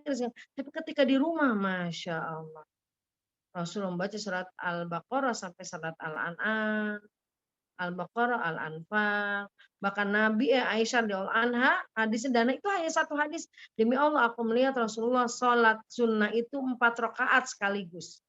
Tapi ketika di rumah, Masya Allah. Rasul membaca surat Al-Baqarah sampai surat Al-An'am, Al-Baqarah, Al-Anfal. Bahkan Nabi Aisyah radhiyallahu anha, hadis dan itu hanya satu hadis. Demi Allah aku melihat Rasulullah sholat sunnah itu 4 rakaat sekaligus.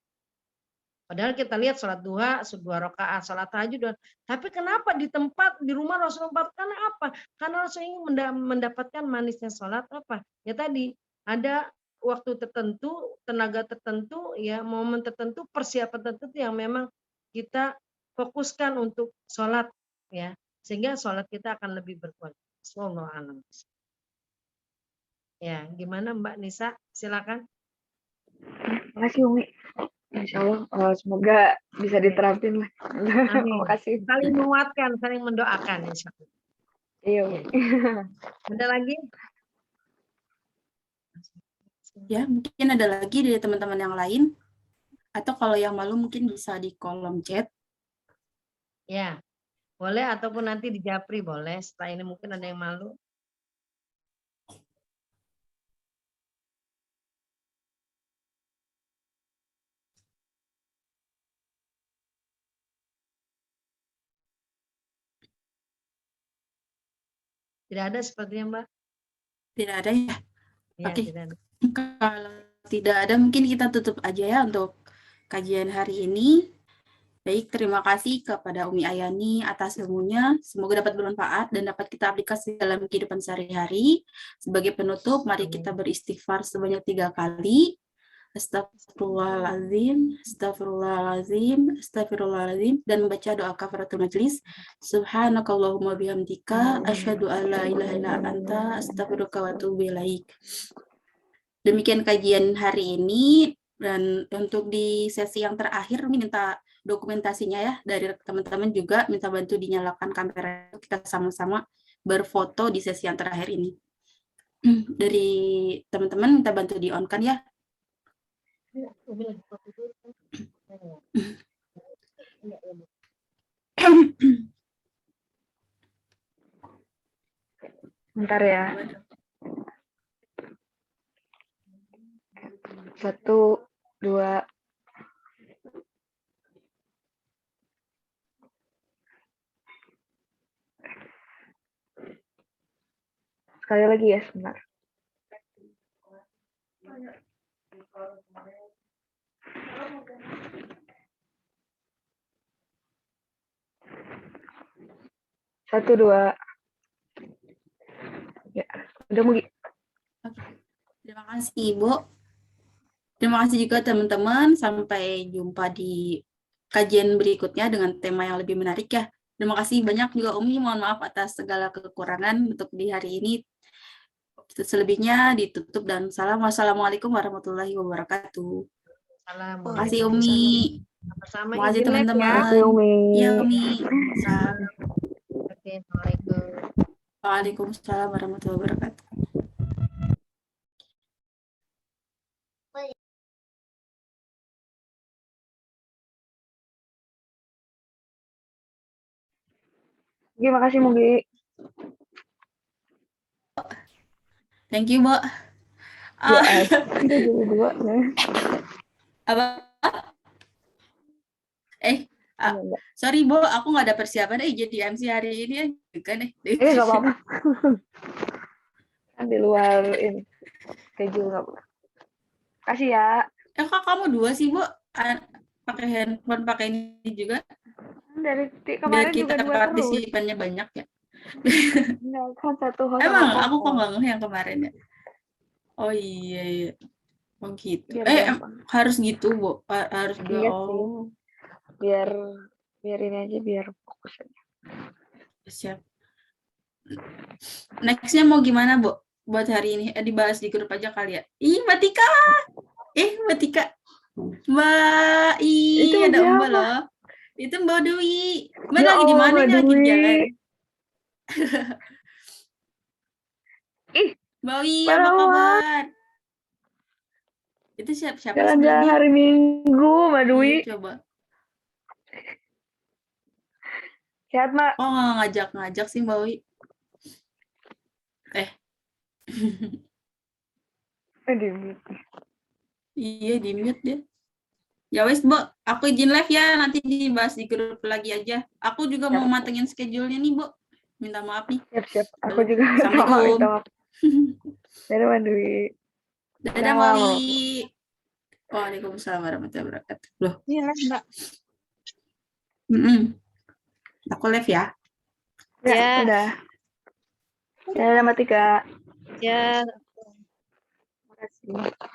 Padahal kita lihat sholat duha, 2 rakaat, sholat tahajud. Tapi kenapa di tempat, di rumah Rasul 4? Karena apa? Karena Rasul ingin mendapatkan manisnya sholat apa? Ya tadi, ada waktu tertentu, tenaga tertentu, ya momen tertentu, persiapan tertentu yang memang kita fokuskan untuk sholat. Ya, sehingga sholat kita akan lebih berkualitas. Wallahu a'lam. Ya, gimana Mbak Nisa? Silakan. Makasih Umi. Insya Allah semoga bisa diterapin lah. Amin. Makasih. Saling menguatkan, saling mendoakan insya Allah. Iya Umi. Ada lagi? Ya, mungkin ada lagi dari teman-teman yang lain. Atau kalau yang malu mungkin bisa di kolom chat. Ya, boleh ataupun nanti di Japri boleh. Setelah ini mungkin ada yang malu. Tidak ada sepertinya Mbak? Tidak ada ya? Ya, Oke. tidak ada. Kalau tidak ada mungkin kita tutup aja ya untuk kajian hari ini. Baik, terima kasih kepada Umi Ayani atas ilmunya. Semoga dapat bermanfaat dan dapat kita aplikasi dalam kehidupan sehari-hari. Sebagai penutup, mari kita beristighfar sebanyak 3 kali. Astagfirullahaladzim, astagfirullahaladzim, astagfirullahaladzim, dan membaca doa kafaratul majlis. Subhanakallahumma bihamdika, asyhadu an la ilaha illa anta, astaghfiruka wa atubu ilaik. Demikian kajian hari ini, dan untuk di sesi yang terakhir minta dokumentasinya ya dari teman-teman, juga minta bantu dinyalakan kamera, kita sama-sama berfoto di sesi yang terakhir ini. Dari teman-teman minta bantu di-on kan ya. Bentar ya. 1, 2. sekali lagi ya, sebentar. Satu, dua. Ya, udah Mugi. Oke. Terima kasih Ibu. Terima kasih juga teman-teman. Sampai jumpa di kajian berikutnya dengan tema yang lebih menarik ya. Terima kasih banyak juga Umi. Mohon maaf atas segala kekurangan untuk di hari ini. Selebihnya ditutup dan salam. Wassalamualaikum warahmatullahi wabarakatuh. Salam. Terima kasih Umi. Sama-sama Terima kasih izin live ya. teman-teman. Makasih Umi. Iya Umi. Salam. Oke, Assalamualaikum. Waalaikumsalam warahmatullahi wabarakatuh. Mugi, makasih Mugi. Thank you, Bo. Ya, Ah, udah jadi dua. Nah. apa? Enggak. Sorry, Bo, aku nggak ada persiapan jadi MC hari ini ya. Kan Nggak apa-apa. Kan di luar ini. Schedule nggak apa-apa. Kasih ya. Kok kamu dua sih, Bo? Pakai handphone, pakai ini juga. Dari Biar kemarin kita juga dua terus. partisipannya banyak ya. Enggak, kan satu host Emang sama aku kok co-host. nggak ngeh yang kemarin ya. Oh iya. Oh gitu. Biar gampang. Harus gitu, Bo. Harus dua. Iya sih. Oh, Biar ini aja, biar fokus aja. siap. Nextnya mau gimana, Bo? Buat hari ini dibahas di grup aja kali ya. Ih, Mbak Tika. Mbak Tika. Mbak, Itu ada siapa? Mbak loh. Itu Mbak Dwi. Mbak Ya lagi di Allah, mana? Mbak Ini lagi di Dwi. jalan. Ih, Mbak Wi, apa parah kabar? Itu siapa jalan-jalan sebenarnya? hari Minggu, Mbak Dwi. Iya, coba. Sehat, Mbak. Kok nggak ngajak-ngajak sih Mbak Wi? Iya, di mute dia. Ya wes, Bo. Aku izin live ya. Nanti dibahas di grup lagi aja. Aku juga mau matengin schedule-nya nih, Bo. Minta maaf nih. Siap. Aku juga sama Assalamualaikum. minta maaf. Dadah, Mbak Dwi. Dadah, Mbak Wi. Waalaikumsalam warahmatullahi wabarakatuh. Loh. Iya, Mbak. Aku live ya. Ya, udah. Dadah, Mbak Tika. Ya. Terima kasih.